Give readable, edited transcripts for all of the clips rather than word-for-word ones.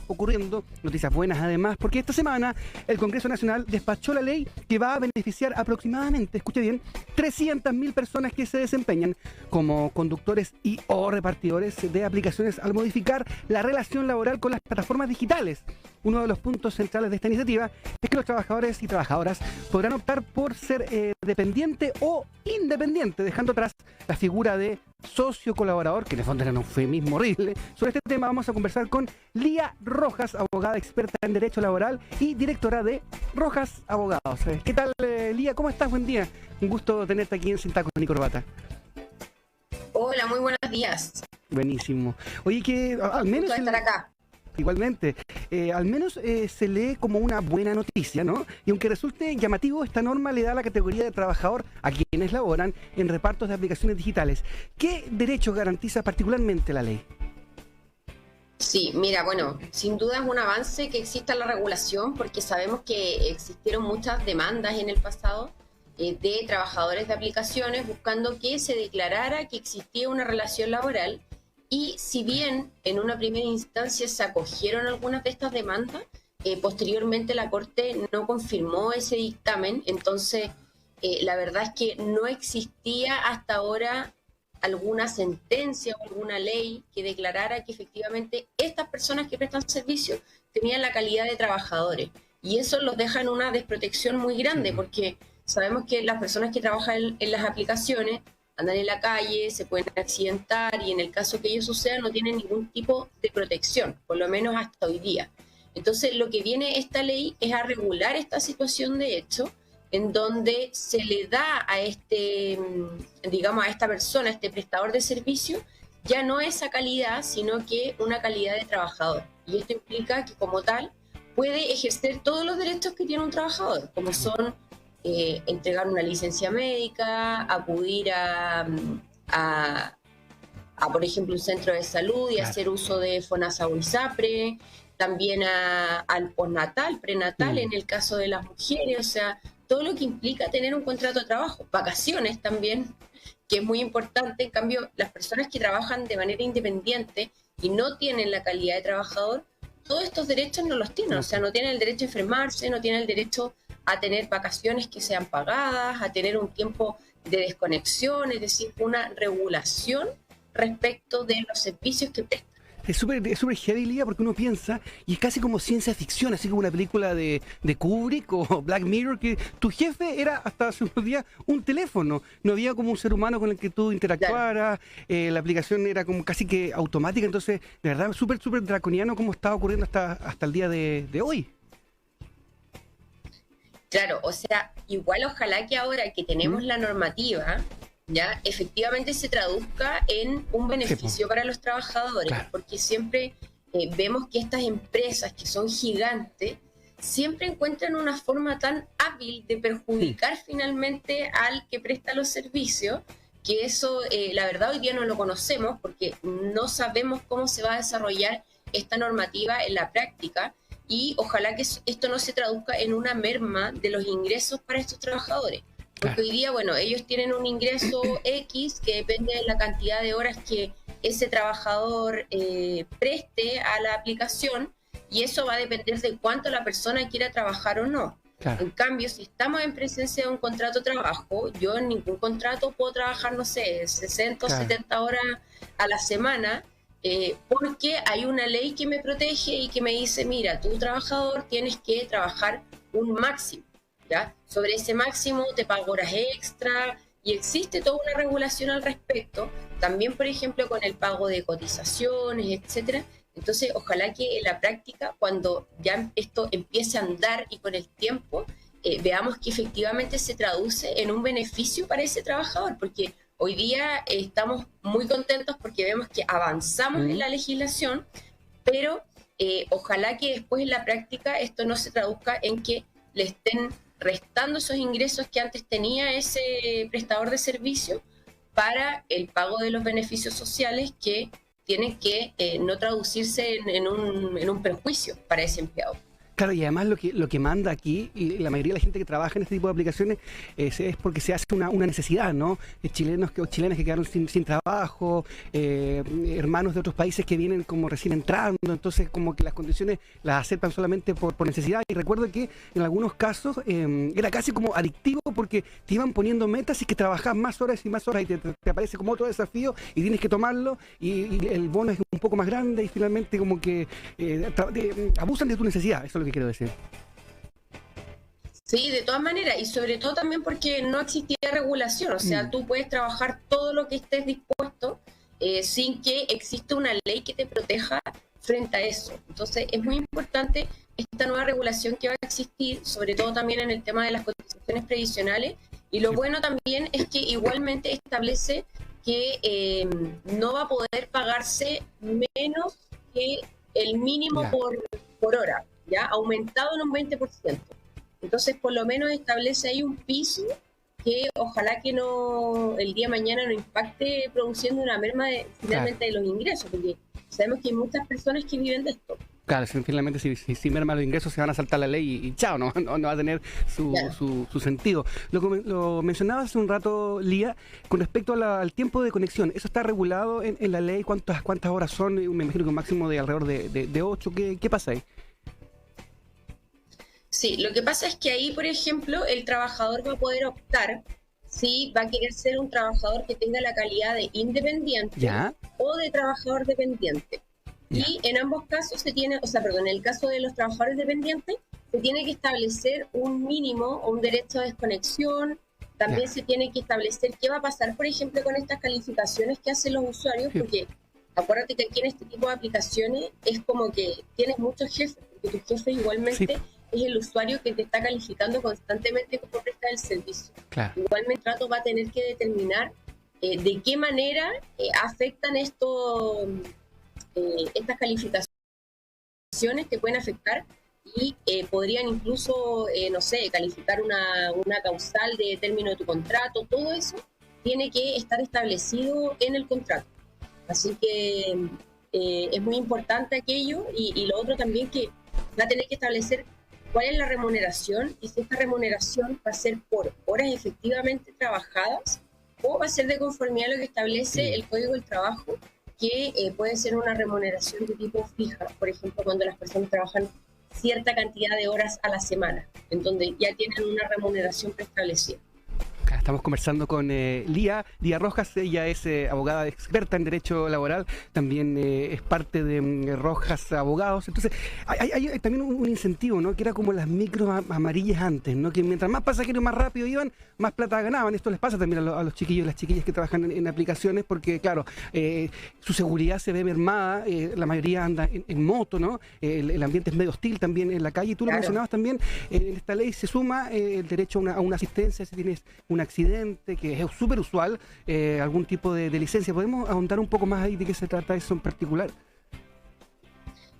ocurriendo, noticias buenas además, porque esta semana el Congreso Nacional despachó la ley que va a beneficiar aproximadamente, escuche bien, 300.000 personas que se desempeñan como conductores y o repartidores de aplicaciones al modificar la relación laboral con las plataformas digitales. Uno de los puntos centrales de esta iniciativa es que los trabajadores y trabajadoras podrán optar por ser dependiente o independiente, dejando atrás la figura de socio colaborador, que en el fondo era un eufemismo horrible. Sobre este tema vamos a conversar con Lía Rojas, abogada experta en Derecho Laboral y directora de Rojas Abogados. ¿Qué tal, Lía? ¿Cómo estás? Buen día. Un gusto tenerte aquí en Sin Tacos ni Corbata. Hola, muy buenos días. Buenísimo. Oye, que al menos... estar acá. Igualmente, al menos se lee como una buena noticia, ¿no? Y aunque resulte llamativo, esta norma le da la categoría de trabajador a quienes laboran en repartos de aplicaciones digitales. ¿Qué derechos garantiza particularmente la ley? Sí, mira, bueno, sin duda es un avance que exista la regulación porque sabemos que existieron muchas demandas en el pasado de trabajadores de aplicaciones buscando que se declarara que existía una relación laboral. Y si bien en una primera instancia se acogieron algunas de estas demandas, posteriormente la Corte no confirmó ese dictamen, entonces la verdad es que no existía hasta ahora alguna sentencia o alguna ley que declarara que efectivamente estas personas que prestan servicio tenían la calidad de trabajadores. Y eso los deja en una desprotección muy grande, porque sabemos que las personas que trabajan en las aplicaciones andan en la calle, se pueden accidentar y en el caso que ello suceda no tienen ningún tipo de protección, por lo menos hasta hoy día. Entonces lo que viene esta ley es a regular esta situación de hecho en donde se le da a digamos a esta persona, a este prestador de servicio, ya no esa calidad, sino que una calidad de trabajador. Y esto implica que como tal puede ejercer todos los derechos que tiene un trabajador, como son entregar una licencia médica, acudir por ejemplo, un centro de salud y hacer uso de FONASA o ISAPRE, también al postnatal, prenatal en el caso de las mujeres, o sea, todo lo que implica tener un contrato de trabajo, vacaciones también, que es muy importante. En cambio, las personas que trabajan de manera independiente y no tienen la calidad de trabajador, todos estos derechos no los tienen, o sea, no tienen el derecho a enfermarse, no tienen el derecho a tener vacaciones que sean pagadas, a tener un tiempo de desconexión, es decir, una regulación respecto de los servicios que prestan. Es súper heavy, Lía, porque uno piensa, y es casi como ciencia ficción, así como una película de Kubrick o Black Mirror, que tu jefe era hasta hace unos días un teléfono, no había como un ser humano con el que tú interactuaras, la aplicación era como casi que automática, entonces, de verdad, súper draconiano como está ocurriendo hasta el día de hoy. Claro, o sea, igual ojalá que ahora que tenemos la normativa, ya efectivamente se traduzca en un beneficio para los trabajadores, porque siempre vemos que estas empresas que son gigantes siempre encuentran una forma tan hábil de perjudicar finalmente al que presta los servicios, que eso la verdad hoy día no lo conocemos porque no sabemos cómo se va a desarrollar esta normativa en la práctica. Y ojalá que esto no se traduzca en una merma de los ingresos para estos trabajadores. Porque hoy día, bueno, ellos tienen un ingreso X que depende de la cantidad de horas que ese trabajador preste a la aplicación y eso va a depender de cuánto la persona quiera trabajar o no. En cambio, si estamos en presencia de un contrato de trabajo, yo en ningún contrato puedo trabajar, no sé, 60 o 70 horas a la semana, porque hay una ley que me protege y que me dice, mira, tú trabajador tienes que trabajar un máximo, ¿ya? Sobre ese máximo te pago horas extra y existe toda una regulación al respecto, también por ejemplo con el pago de cotizaciones, etcétera. Entonces ojalá que en la práctica, cuando ya esto empiece a andar y con el tiempo, veamos que efectivamente se traduce en un beneficio para ese trabajador, porque hoy día estamos muy contentos porque vemos que avanzamos en la legislación, pero ojalá que después en la práctica esto no se traduzca en que le estén restando esos ingresos que antes tenía ese prestador de servicio para el pago de los beneficios sociales que tienen que no traducirse en un perjuicio para ese empleado. Claro, y además lo que manda aquí, y la mayoría de la gente que trabaja en este tipo de aplicaciones, es porque se hace una necesidad, ¿no? Chilenos o chilenas que quedaron sin trabajo, hermanos de otros países que vienen como recién entrando, entonces como que las condiciones las aceptan solamente por necesidad. Y recuerdo que en algunos casos era casi como adictivo porque te iban poniendo metas y que trabajabas más horas y más horas y te aparece como otro desafío y tienes que tomarlo y el bono es un poco más grande y finalmente como que abusan de tu necesidad, eso es lo que quiero decir. Sí, de todas maneras, y sobre todo también porque no existía regulación, o sea, tú puedes trabajar todo lo que estés dispuesto sin que exista una ley que te proteja frente a eso. Entonces, es muy importante esta nueva regulación que va a existir, sobre todo también en el tema de las cotizaciones previsionales, y lo bueno también es que igualmente establece que no va a poder pagarse menos que el mínimo por hora, ¿ya? Aumentado en un 20%. Entonces, por lo menos establece ahí un piso que ojalá que no el día de mañana no impacte produciendo una merma finalmente de los ingresos, porque sabemos que hay muchas personas que viven de esto. Claro, finalmente si merma los ingresos se van a saltar la ley y chao, no va a tener su sentido. Lo mencionaba hace un rato, Lía, con respecto al tiempo de conexión. ¿Eso está regulado en la ley? ¿Cuántas horas son? Me imagino que un máximo de alrededor de 8. ¿Qué pasa ahí? Sí, lo que pasa es que ahí, por ejemplo, el trabajador va a poder optar si va a querer ser un trabajador que tenga la calidad de independiente o de trabajador dependiente. Y en ambos casos se tiene, en el caso de los trabajadores dependientes, se tiene que establecer un mínimo o un derecho de desconexión. También se tiene que establecer qué va a pasar, por ejemplo, con estas calificaciones que hacen los usuarios, porque acuérdate que aquí en este tipo de aplicaciones es como que tienes muchos jefes, porque tu jefe igualmente es el usuario que te está calificando constantemente cómo prestar el servicio. Igualmente el trato va a tener que determinar de qué manera afectan estas calificaciones que pueden afectar y podrían incluso, no sé, calificar una causal de término de tu contrato. Todo eso tiene que estar establecido en el contrato. Así que es muy importante aquello y lo otro también que va a tener que establecer cuál es la remuneración y si esta remuneración va a ser por horas efectivamente trabajadas o va a ser de conformidad a lo que establece el Código del Trabajo, que puede ser una remuneración de tipo fija, por ejemplo, cuando las personas trabajan cierta cantidad de horas a la semana, en donde ya tienen una remuneración preestablecida. Estamos conversando con Lía Rojas, ella es abogada experta en Derecho Laboral, también es parte de Rojas Abogados. Entonces, hay también un incentivo, ¿no? Que era como las micros amarillas antes, ¿no? Que mientras más pasajeros más rápido iban, más plata ganaban. Esto les pasa también a los chiquillos y las chiquillas que trabajan en aplicaciones, porque, claro, su seguridad se ve mermada, la mayoría anda en moto, ¿no? El ambiente es medio hostil también en la calle. Y tú lo mencionabas también, en esta ley se suma el derecho a una asistencia si tienes un accidente, que es súper usual, algún tipo de licencia. ¿Podemos ahondar un poco más ahí de qué se trata eso en particular?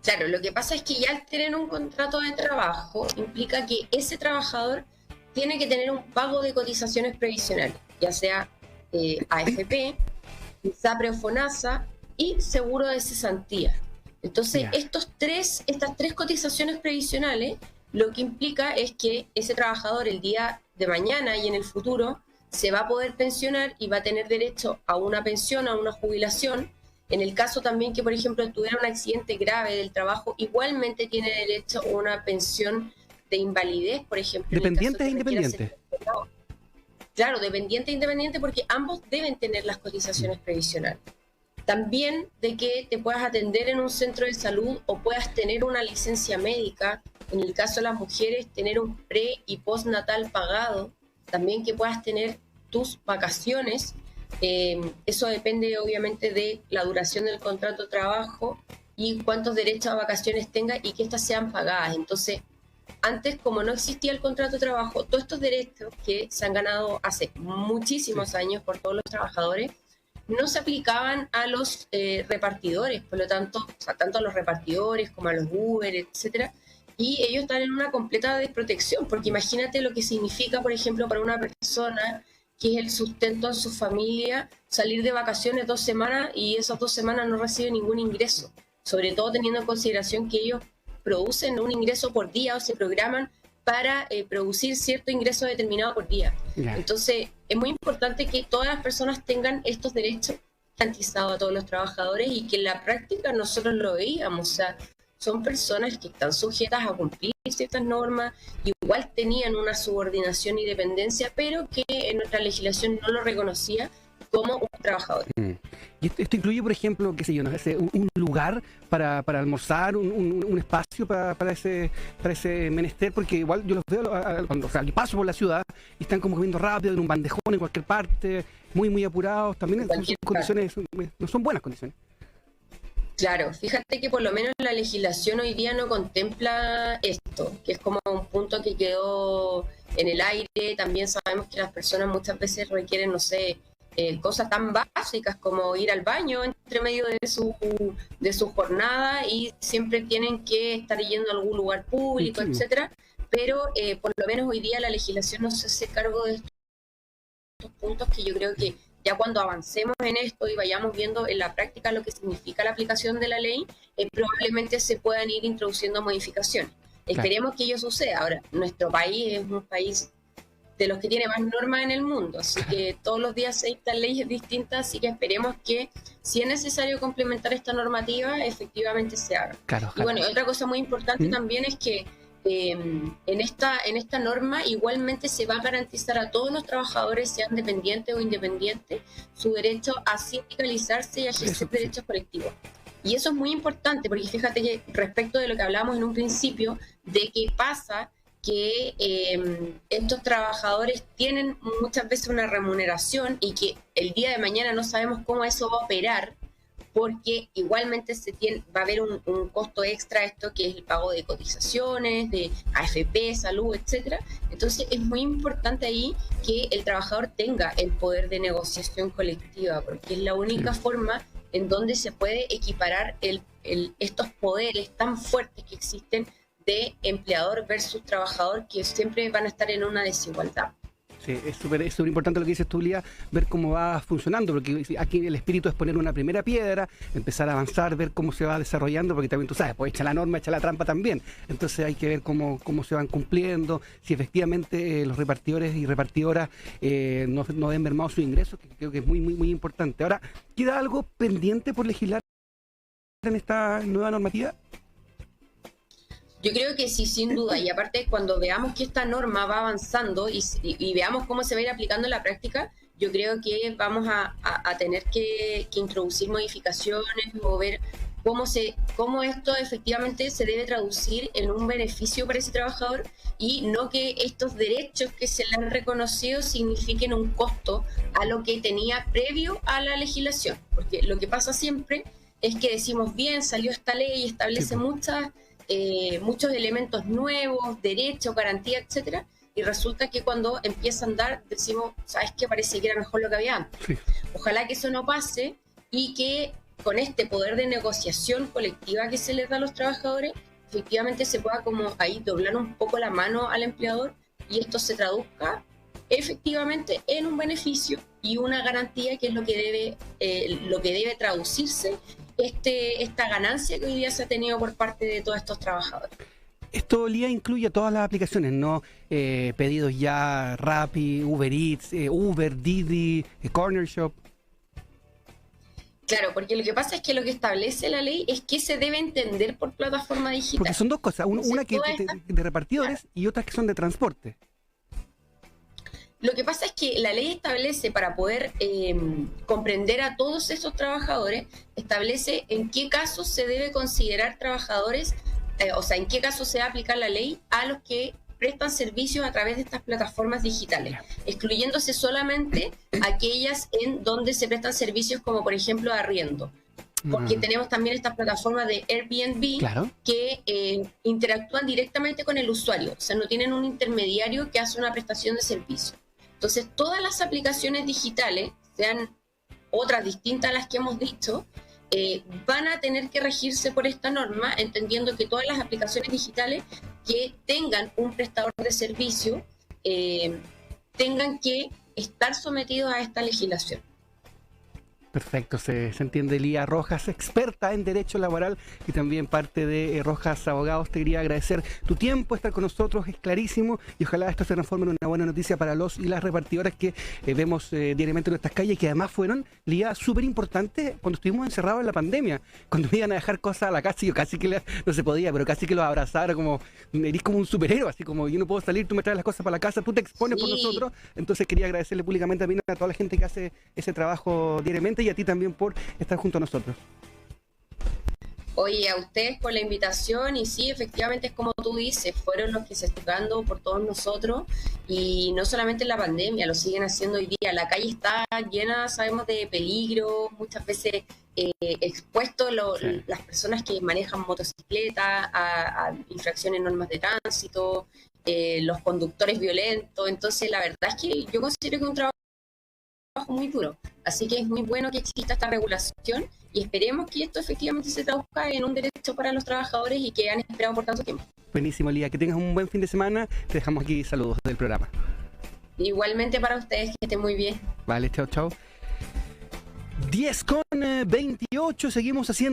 Claro, lo que pasa es que ya al tener un contrato de trabajo implica que ese trabajador tiene que tener un pago de cotizaciones previsionales, ya sea AFP, SAPRE o FONASA y seguro de cesantía. Entonces, estas tres cotizaciones previsionales lo que implica es que ese trabajador el día de mañana y en el futuro se va a poder pensionar y va a tener derecho a una pensión, a una jubilación. En el caso también que, por ejemplo, tuviera un accidente grave del trabajo, igualmente tiene derecho a una pensión de invalidez, por ejemplo. ¿Dependiente e independiente? Claro, dependiente e independiente, porque ambos deben tener las cotizaciones previsionales. También de que te puedas atender en un centro de salud o puedas tener una licencia médica. En el caso de las mujeres, tener un pre- y postnatal pagado. También que puedas tener tus vacaciones. Eso depende obviamente de la duración del contrato de trabajo y cuántos derechos a vacaciones tenga y que éstas sean pagadas. Entonces, antes, como no existía el contrato de trabajo, todos estos derechos que se han ganado hace muchísimos años por todos los trabajadores, no se aplicaban a los repartidores. Por lo tanto, tanto a los repartidores como a los Uber, etcétera, y ellos están en una completa desprotección, porque imagínate lo que significa, por ejemplo, para una persona que es el sustento en su familia, salir de vacaciones 2 semanas y esas 2 semanas no recibe ningún ingreso, sobre todo teniendo en consideración que ellos producen un ingreso por día o se programan para producir cierto ingreso determinado por día. Entonces, es muy importante que todas las personas tengan estos derechos garantizados a todos los trabajadores y que en la práctica nosotros lo veíamos. O sea, son personas que están sujetas a cumplir ciertas normas, igual tenían una subordinación y dependencia, pero que en nuestra legislación no lo reconocía como un trabajador. Y esto incluye, por ejemplo, qué sé yo, ¿no? Un lugar para almorzar, un espacio para ese menester, porque igual yo los veo cuando paso por la ciudad y están como comiendo rápido en un bandejón en cualquier parte, muy apurados. También son condiciones, no son buenas condiciones. Claro, fíjate que por lo menos la legislación hoy día no contempla esto, que es como un punto que quedó en el aire. También sabemos que las personas muchas veces requieren, no sé, cosas tan básicas como ir al baño entre medio de su jornada y siempre tienen que estar yendo a algún lugar público, etcétera. Pero por lo menos hoy día la legislación no se hace cargo de estos puntos que yo creo que ya cuando avancemos en esto y vayamos viendo en la práctica lo que significa la aplicación de la ley, probablemente se puedan ir introduciendo modificaciones. Esperemos que ello suceda. Ahora, nuestro país es un país de los que tiene más normas en el mundo, así que todos los días se dictan leyes distintas, así que esperemos que si es necesario complementar esta normativa, efectivamente se haga. Y bueno, otra cosa muy importante también es que en esta norma igualmente se va a garantizar a todos los trabajadores, sean dependientes o independientes, su derecho a sindicalizarse y a ejercer derechos colectivos. Y eso es muy importante, porque fíjate que respecto de lo que hablamos en un principio, de que pasa que estos trabajadores tienen muchas veces una remuneración y que el día de mañana no sabemos cómo eso va a operar, porque igualmente va a haber un costo extra, esto que es el pago de cotizaciones, de AFP, salud, etcétera. Entonces es muy importante ahí que el trabajador tenga el poder de negociación colectiva, porque es la única forma en donde se puede equiparar estos poderes tan fuertes que existen de empleador versus trabajador, que siempre van a estar en una desigualdad. Sí, es súper importante lo que dices tú, Lía, ver cómo va funcionando, porque aquí el espíritu es poner una primera piedra, empezar a avanzar, ver cómo se va desarrollando, porque también tú sabes, pues echa la norma, echa la trampa también. Entonces hay que ver cómo se van cumpliendo, si efectivamente los repartidores y repartidoras no ven mermados sus ingresos, que creo que es muy importante. Ahora, ¿queda algo pendiente por legislar en esta nueva normativa? Yo creo que sí, sin duda, y aparte cuando veamos que esta norma va avanzando y veamos cómo se va a ir aplicando en la práctica, yo creo que vamos a tener que introducir modificaciones o ver cómo esto efectivamente se debe traducir en un beneficio para ese trabajador y no que estos derechos que se le han reconocido signifiquen un costo a lo que tenía previo a la legislación. Porque lo que pasa siempre es que decimos, bien, salió esta ley y establece muchos elementos nuevos, derechos, garantías, etcétera, y resulta que cuando empieza a andar decimos, ¿sabes qué? Parece que era mejor lo que había antes. Sí. Ojalá que eso no pase y que con este poder de negociación colectiva que se les da a los trabajadores, efectivamente se pueda como ahí doblar un poco la mano al empleador y esto se traduzca efectivamente en un beneficio y una garantía, que es lo que debe traducirse esta ganancia que hoy día se ha tenido por parte de todos estos trabajadores. Esto, Lía, incluye todas las aplicaciones, ¿no? Pedidos ya, Rappi, Uber Eats, Uber, Didi, Corner Shop. Claro, porque lo que pasa es que lo que establece la ley es que se debe entender por plataforma digital. Porque son dos cosas, una que de repartidores y otras que son de transporte. Lo que pasa es que la ley establece, para poder comprender a todos esos trabajadores, establece en qué casos se debe considerar trabajadores, o sea, en qué casos se va a aplicar la ley a los que prestan servicios a través de estas plataformas digitales, excluyéndose solamente aquellas en donde se prestan servicios como, por ejemplo, arriendo. Porque tenemos también estas plataformas de Airbnb que interactúan directamente con el usuario, o sea, no tienen un intermediario que hace una prestación de servicio. Entonces, todas las aplicaciones digitales, sean otras distintas a las que hemos dicho, van a tener que regirse por esta norma, entendiendo que todas las aplicaciones digitales que tengan un prestador de servicio tengan que estar sometidos a esta legislación. Perfecto, se entiende. Lía Rojas, experta en Derecho Laboral y también parte de Rojas Abogados. Te quería agradecer tu tiempo, estar con nosotros, es clarísimo, y ojalá esto se transforme en una buena noticia para los y las repartidoras que vemos diariamente en nuestras calles, que además fueron, Lía, súper importantes cuando estuvimos encerrados en la pandemia, cuando me iban a dejar cosas a la casa y yo casi que no se podía, pero casi que los abrazaba, como, eres como un superhéroe, así como yo no puedo salir, tú me traes las cosas para la casa, tú te expones por nosotros. Entonces quería agradecerle públicamente también a toda la gente que hace ese trabajo diariamente, y a ti también por estar junto a nosotros. Oye, a ustedes por la invitación, y sí, efectivamente es como tú dices, fueron los que se están tocando por todos nosotros, y no solamente en la pandemia, lo siguen haciendo hoy día. La calle está llena, sabemos, de peligro, muchas veces expuestos las personas que manejan motocicletas a infracciones en normas de tránsito, los conductores violentos. Entonces la verdad es que yo considero que es un trabajo muy duro, así que es muy bueno que exista esta regulación y esperemos que esto efectivamente se traduzca en un derecho para los trabajadores y que han esperado por tanto tiempo. Buenísimo, Lía, que tengas un buen fin de semana. Te dejamos aquí saludos del programa. Igualmente para ustedes, que estén muy bien. Vale, chao, chao. 10:28, seguimos haciendo